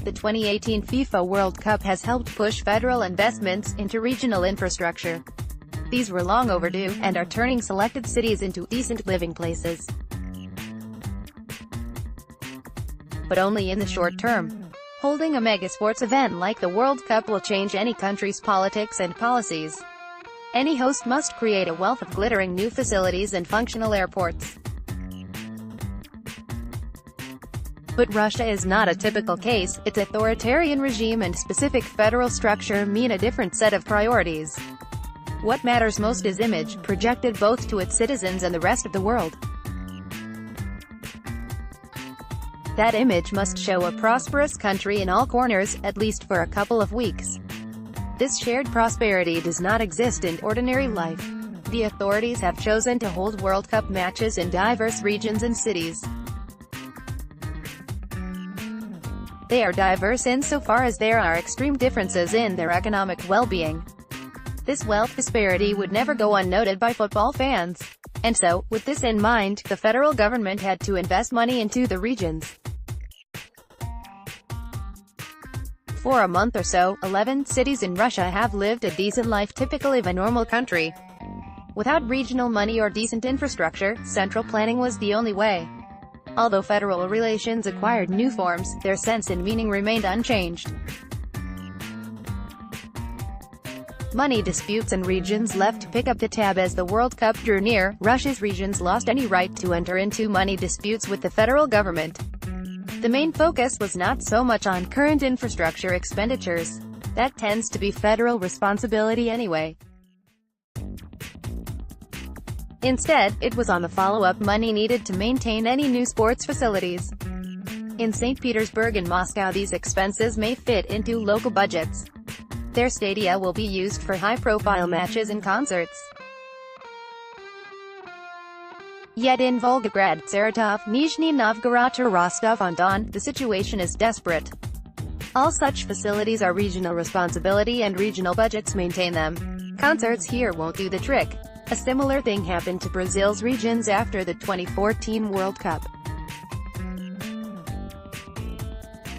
the 2018 FIFA World Cup has helped push federal investments into regional infrastructure. These were long overdue, and are turning selected cities into decent living places. But only in the short term. Holding a mega sports event like the World Cup will change any country's politics and policies. Any host must create a wealth of glittering new facilities and functional airports. But Russia is not a typical case. Its authoritarian regime and specific federal structure mean a different set of priorities. What matters most is image, projected both to its citizens and the rest of the world. That image must show a prosperous country in all corners, at least for a couple of weeks. This shared prosperity does not exist in ordinary life. The authorities have chosen to hold World Cup matches in diverse regions and cities. They are diverse insofar as there are extreme differences in their economic well-being. This wealth disparity would never go unnoted by football fans. And so, with this in mind, the federal government had to invest money into the regions. For a month or so, 11 cities in Russia have lived a decent life typical of a normal country. Without regional money or decent infrastructure, central planning was the only way. Although federal relations acquired new forms, their sense and meaning remained unchanged. Money disputes and regions left to pick up the tab as the World Cup drew near. Russia's regions lost any right to enter into money disputes with the federal government. The main focus was not so much on current infrastructure expenditures. That tends to be federal responsibility anyway. Instead, it was on the follow-up money needed to maintain any new sports facilities. In St. Petersburg and Moscow, these expenses may fit into local budgets. Their stadia will be used for high-profile matches and concerts. Yet in Volgograd, Saratov, Nizhny Novgorod or Rostov-on-Don, the situation is desperate. All such facilities are regional responsibility and regional budgets maintain them. Concerts here won't do the trick. A similar thing happened to Brazil's regions after the 2014 World Cup.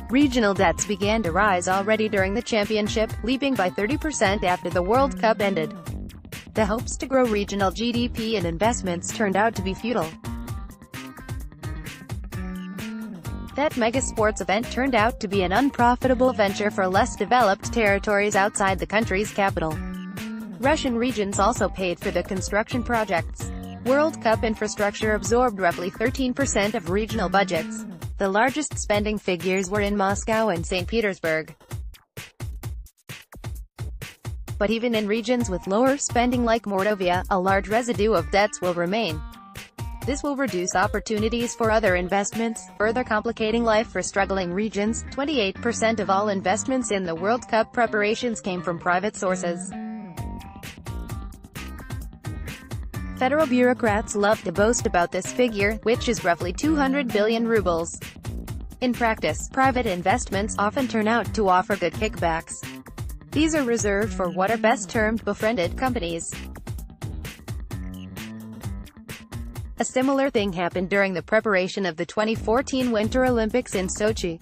Regional debts began to rise already during the championship, leaping by 30% after the World Cup ended. The hopes to grow regional GDP and investments turned out to be futile. That mega sports event turned out to be an unprofitable venture for less developed territories outside the country's capital. Russian regions also paid for the construction projects. World Cup infrastructure absorbed roughly 13% of regional budgets. The largest spending figures were in Moscow and St. Petersburg. But even in regions with lower spending like Mordovia, a large residue of debts will remain. This will reduce opportunities for other investments, further complicating life for struggling regions. 28% of all investments in the World Cup preparations came from private sources. Federal bureaucrats love to boast about this figure, which is roughly 200 billion rubles. In practice, private investments often turn out to offer good kickbacks. These are reserved for what are best termed befriended companies. A similar thing happened during the preparation of the 2014 Winter Olympics in Sochi.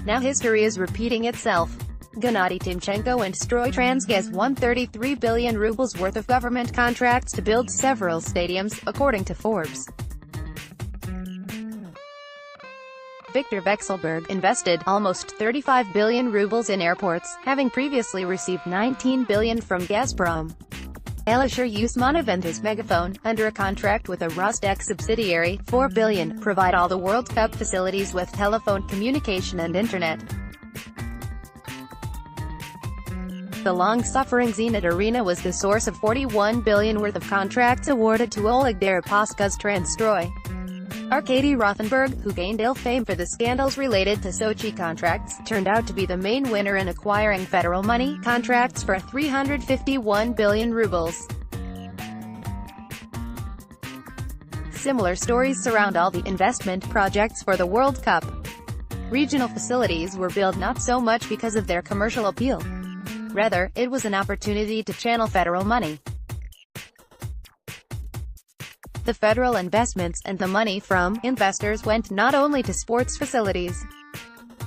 Now history is repeating itself. Gennady Timchenko and Stroytransgaz won 33 billion rubles worth of government contracts to build several stadiums, according to Forbes. Viktor Vekselberg invested almost 35 billion rubles in airports, having previously received 19 billion from Gazprom. Alisher Usmanov and his Megaphone, under a contract with a Rostec subsidiary, 4 billion, provide all the World Cup facilities with telephone communication and internet. The long-suffering Zenit Arena was the source of 41 billion worth of contracts awarded to Oleg Deripaska's Transtroy. Arkady Rothenberg, who gained ill fame for the scandals related to Sochi contracts, turned out to be the main winner in acquiring federal money contracts for 351 billion rubles. Similar stories surround all the investment projects for the World Cup. Regional facilities were built not so much because of their commercial appeal. Rather, it was an opportunity to channel federal money. The federal investments and the money from investors went not only to sports facilities,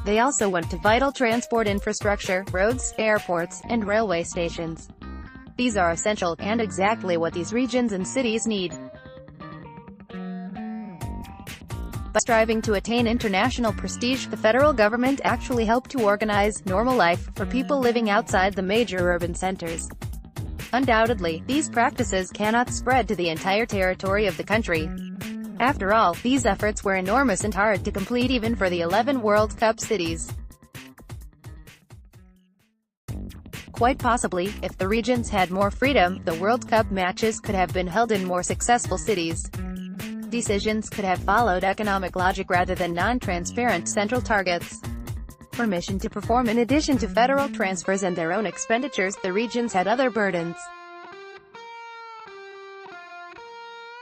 They also went to vital transport infrastructure, roads, airports, and railway stations. These are essential, and exactly what these regions and cities need. By striving to attain international prestige, the federal government actually helped to organize normal life for people living outside the major urban centers. Undoubtedly, these practices cannot spread to the entire territory of the country. After all, these efforts were enormous and hard to complete even for the 11 World Cup cities. Quite possibly, if the regions had more freedom, the World Cup matches could have been held in more successful cities. Decisions could have followed economic logic rather than non-transparent central targets. Permission to perform. In addition to federal transfers and their own expenditures, the regions had other burdens.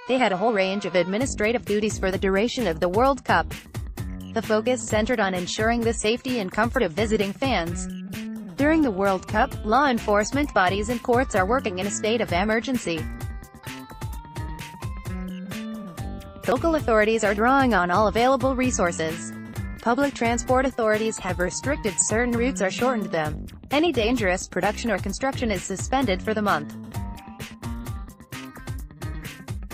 They had a whole range of administrative duties for the duration of the World Cup. The focus centered on ensuring the safety and comfort of visiting fans. During the World Cup, law enforcement bodies and courts are working in a state of emergency. Local authorities are drawing on all available resources. Public transport authorities have restricted certain routes or shortened them. Any dangerous production or construction is suspended for the month.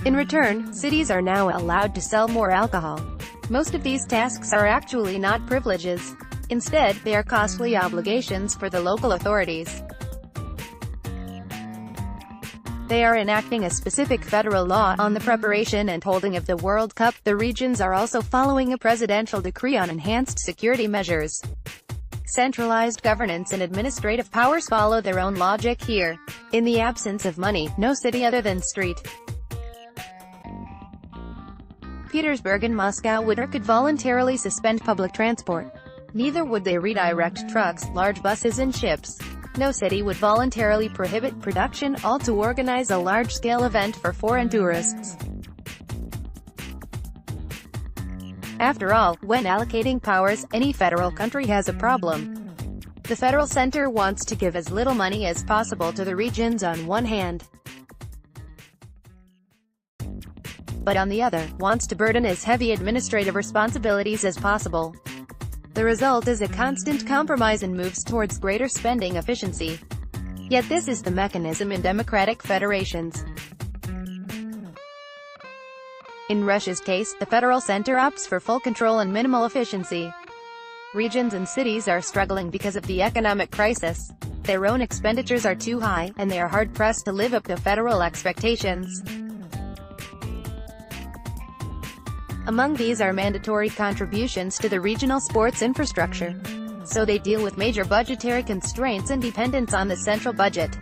In return, cities are now allowed to sell more alcohol. Most of these tasks are actually not privileges. Instead, they are costly obligations for the local authorities. They are enacting a specific federal law on the preparation and holding of the World Cup. The regions are also following a presidential decree on enhanced security measures. Centralized governance and administrative powers follow their own logic here. In the absence of money, no city other than street. Petersburg and Moscow could voluntarily suspend public transport. Neither would they redirect trucks, large buses and ships. No city would voluntarily prohibit production, all to organize a large-scale event for foreign tourists. After all, when allocating powers, any federal country has a problem. The federal center wants to give as little money as possible to the regions on one hand, but on the other, wants to burden as heavy administrative responsibilities as possible. The result is a constant compromise and moves towards greater spending efficiency. Yet this is the mechanism in democratic federations. In Russia's case, the federal center opts for full control and minimal efficiency. Regions and cities are struggling because of the economic crisis. Their own expenditures are too high, and they are hard-pressed to live up to federal expectations. Among these are mandatory contributions to the regional sports infrastructure. So they deal with major budgetary constraints and dependence on the central budget.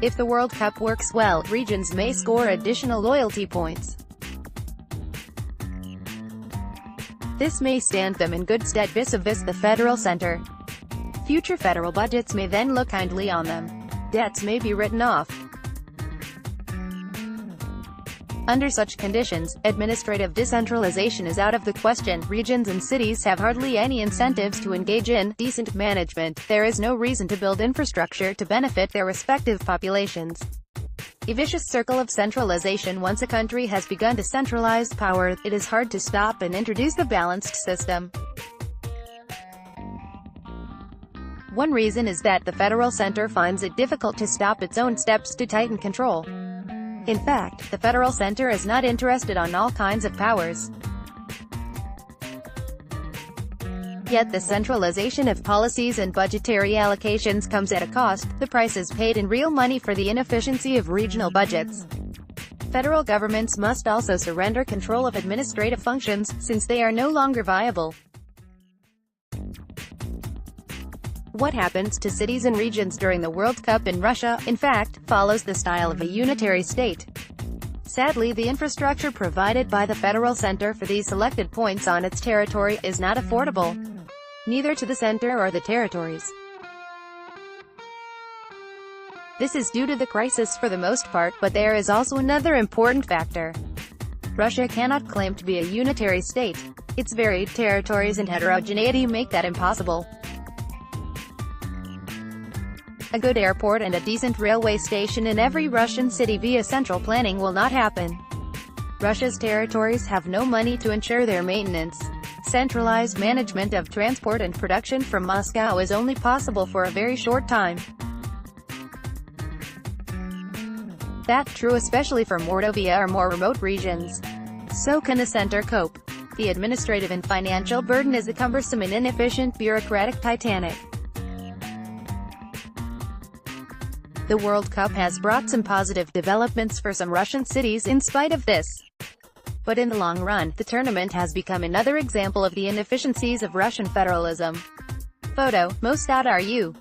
If the World Cup works well, regions may score additional loyalty points. This may stand them in good stead vis-a-vis the federal center. Future federal budgets may then look kindly on them. Debts may be written off. Under such conditions, administrative decentralization is out of the question. Regions and cities have hardly any incentives to engage in decent management. There is no reason to build infrastructure to benefit their respective populations. A vicious circle of centralization. Once a country has begun to centralize power, it is hard to stop and introduce a balanced system. One reason is that the federal center finds it difficult to stop its own steps to tighten control. In fact, the federal center is not interested on all kinds of powers. Yet the centralization of policies and budgetary allocations comes at a cost. The price is paid in real money for the inefficiency of regional budgets. Federal governments must also surrender control of administrative functions, since they are no longer viable. What happens to cities and regions during the World Cup in Russia, in fact, follows the style of a unitary state. Sadly, the infrastructure provided by the federal center for these selected points on its territory is not affordable, neither to the center or the territories. This is due to the crisis for the most part, but there is also another important factor. Russia cannot claim to be a unitary state. Its varied territories and heterogeneity make that impossible. A good airport and a decent railway station in every Russian city via central planning will not happen. Russia's territories have no money to ensure their maintenance. Centralized management of transport and production from Moscow is only possible for a very short time. That's true especially for Mordovia or more remote regions. So can a center cope? The administrative and financial burden is a cumbersome and inefficient bureaucratic Titanic. The World Cup has brought some positive developments for some Russian cities in spite of this. But in the long run, the tournament has become another example of the inefficiencies of Russian federalism. Photo, most out are you?